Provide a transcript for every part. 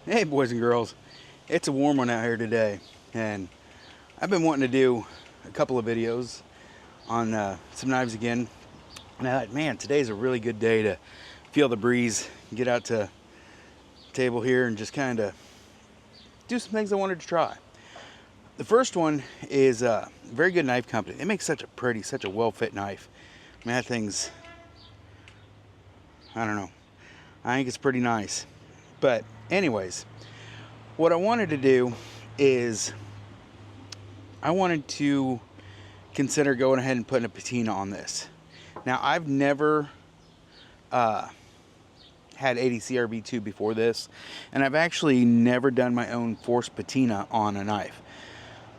Hey boys and girls, it's a warm one out here today, and I've been wanting to do a couple of videos on some knives again, and I thought, man, today's a really good day to feel the breeze, get out to the table here and just kind of do some things I wanted to try. The first one is a very good knife company. They make such a pretty, such a well-fit knife. I mean, that thing's, I don't know, I think it's pretty nice. But anyways, what I wanted to do is I wanted to consider going ahead and putting a patina on this. Now, I've never had 80 CRB2 before this, and I've actually never done my own forced patina on a knife.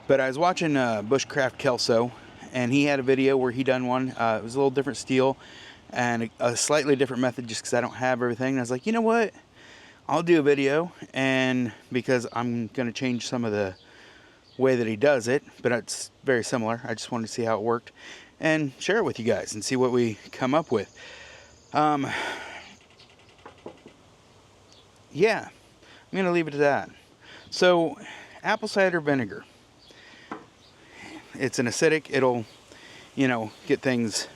But I was watching Bushcraft Kelso, and he had a video where he done one. It was a little different steel and a slightly different method just because I don't have everything. And I was like, you know what? I'll do a video, and because I'm going to change some of the way that he does it, but it's very similar. I just wanted to see how it worked and share it with you guys and see what we come up with. Yeah, I'm going to leave it at that. So, apple cider vinegar. It's an acidic. It'll, get things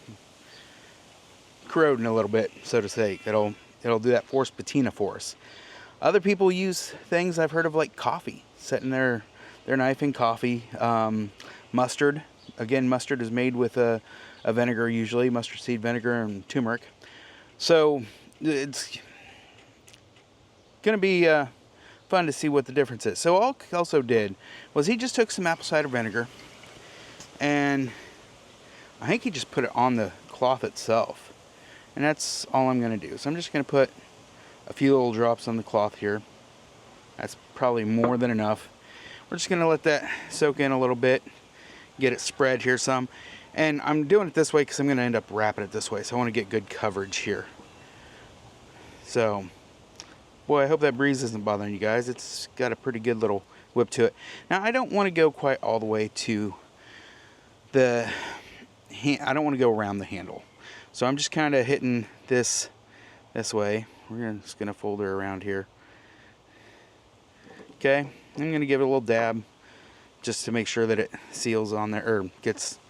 corroding a little bit, so to say. It'll do that forced patina for us. Other people use things I've heard of like coffee, setting their knife in coffee. Mustard. Again, mustard is made with a vinegar usually, mustard seed vinegar and turmeric. So it's going to be fun to see what the difference is. So all Kelso did was he just took some apple cider vinegar, and I think he just put it on the cloth itself. And that's all I'm going to do. So I'm just going to put a few little drops on the cloth here. That's probably more than enough. We're just going to let that soak in a little bit, get it spread here some. And I'm doing it this way because I'm going to end up wrapping it this way. So I want to get good coverage here. So, boy, I hope that breeze isn't bothering you guys. It's got a pretty good little whip to it. Now, I don't want to go quite all the way to I don't want to go around the handle. So I'm just kind of hitting this way. We're just going to fold her around here. Okay, I'm going to give it a little dab just to make sure that it seals on there, or gets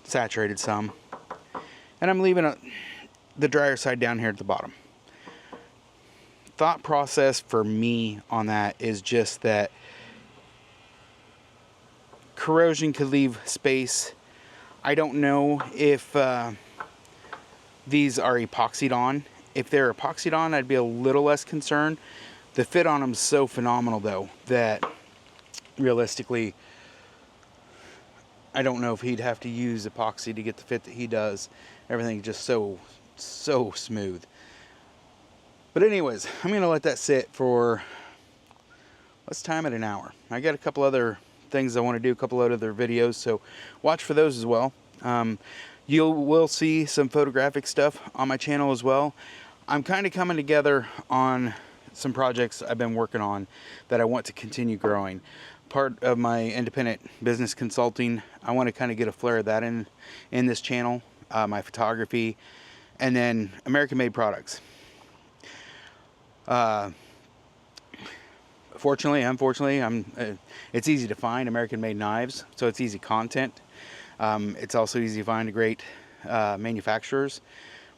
saturated some. And I'm leaving the drier side down here at the bottom. Thought process for me on that is just that corrosion could leave space. I don't know if these are epoxied on. If they're epoxied on, I'd be a little less concerned. The fit on them is so phenomenal, though, that realistically, I don't know if he'd have to use epoxy to get the fit that he does. Everything's just so smooth. But anyways, I'm going to let that sit for, let's time it an hour. I got a couple other things I want to do, a couple other videos, so watch for those as well. You will see some photographic stuff on my channel as well. I'm kind of coming together on some projects I've been working on that I want to continue growing. Part of my independent business consulting, I want to kind of get a flare of that in this channel, my photography, and then American-made products. Fortunately, unfortunately, it's easy to find American-made knives, so it's easy content. It's also easy to find great manufacturers.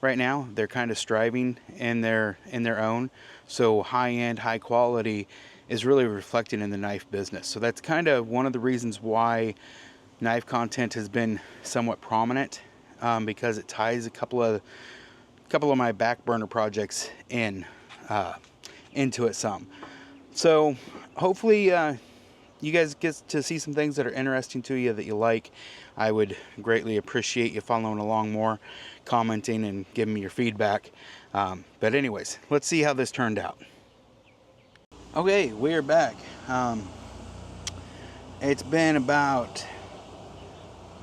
Right now, they're kind of striving in their own. So high-end, high quality is really reflected in the knife business. So that's kind of one of the reasons why knife content has been somewhat prominent, because it ties a couple of my back burner projects into it some. So hopefully you guys get to see some things that are interesting to you that you like. I would greatly appreciate you following along more, commenting, and giving me your feedback. But anyways, let's see how this turned out. Okay, we're back. It's been about,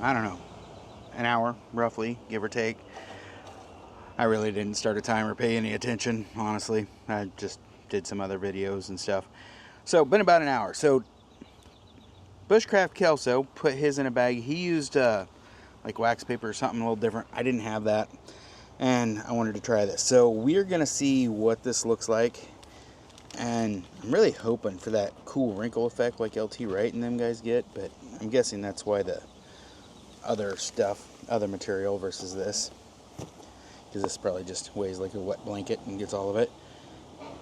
I don't know, an hour, roughly, give or take. I really didn't start a timer or pay any attention, honestly. I just did some other videos and stuff. So, been about an hour. So, Bushcraft Kelso put his in a bag. He used like wax paper or something a little different. I didn't have that, and I wanted to try this. So we're gonna see what this looks like And I'm really hoping for that cool wrinkle effect like LT Wright and them guys get, but I'm guessing that's why the other stuff, other material versus this, because this probably just weighs like a wet blanket and gets all of it.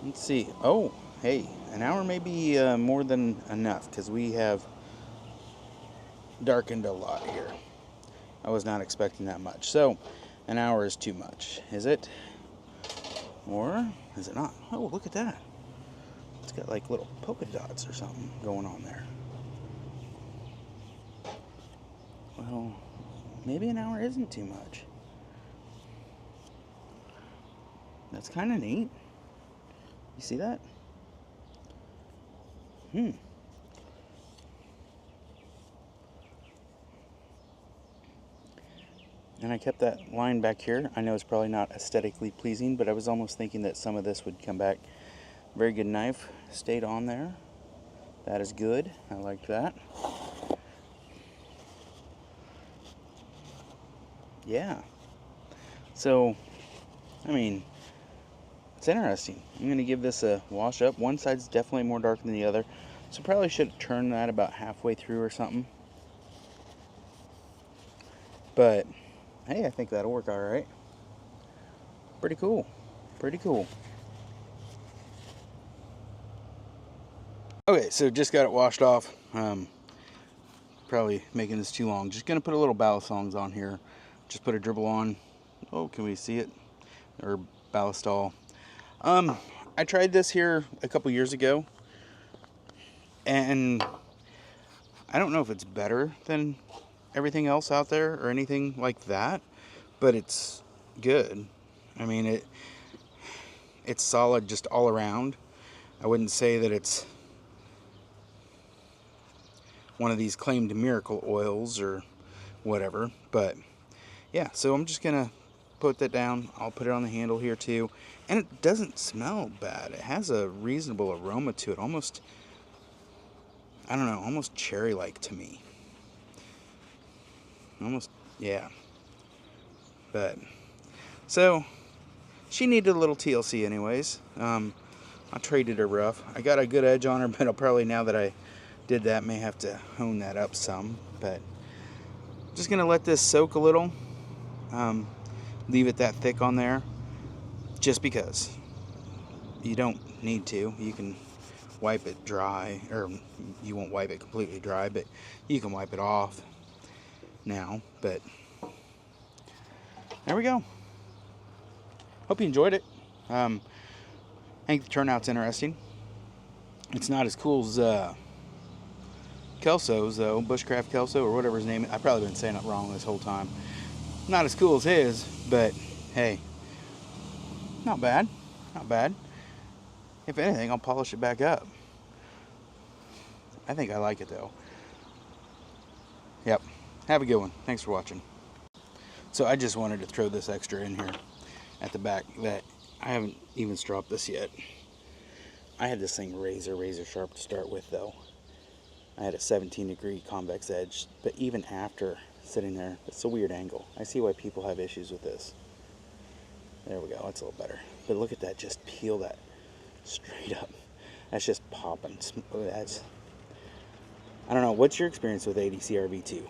Let's see. Oh, hey, an hour may be more than enough, because we have darkened a lot here. I was not expecting that much. So, an hour is too much. Is it? Or is it not? Oh, look at that. It's got like little polka dots or something going on there. Well, maybe an hour isn't too much. That's kind of neat. You see that? And I kept that line back here. I know it's probably not aesthetically pleasing, but I was almost thinking that some of this would come back. Very good knife. Stayed on there. That is good. I like that. Yeah. So, I mean, it's interesting. I'm going to give this a wash up. One side's definitely more dark than the other. So probably should turn that about halfway through or something. But, hey, I think that'll work all right. Pretty cool. Pretty cool. Okay, so just got it washed off. Probably making this too long. Just going to put a little ballast on here. Just put a dribble on. Oh, can we see it? Or ballastol. I tried this here a couple years ago, and I don't know if it's better than everything else out there or anything like that, but it's good. I mean, it's solid just all around. I wouldn't say that it's one of these claimed miracle oils or whatever, but yeah, so I'm just gonna put that down. I'll put it on the handle here too, and it doesn't smell bad. It has a reasonable aroma to it, almost, I don't know, almost cherry-like to me. Almost, yeah. But so she needed a little TLC anyways. I traded her rough. I got a good edge on her, but I'll probably, now that I did that, may have to hone that up some. But just gonna let this soak a little. Leave it that thick on there, just because. You don't need to. You can wipe it dry, or you won't wipe it completely dry, but you can wipe it off now. But there we go. Hope you enjoyed it. I think the turnout's interesting. It's not as cool as Kelso's though, Bushcraft Kelso or whatever his name is. I've probably been saying it wrong this whole time. Not as cool as his, but hey, not bad. Not bad. If anything, I'll polish it back up. I think I like it though. Yep. Have a good one. Thanks for watching. So I just wanted to throw this extra in here at the back that I haven't even stropped this yet. I had this thing razor sharp to start with though. I had a 17-degree convex edge, but even after sitting there, it's a weird angle. I see why people have issues with this. There we go. That's a little better. But look at that. Just peel that straight up. That's just popping. That's, I don't know. What's your experience with ADCR V2?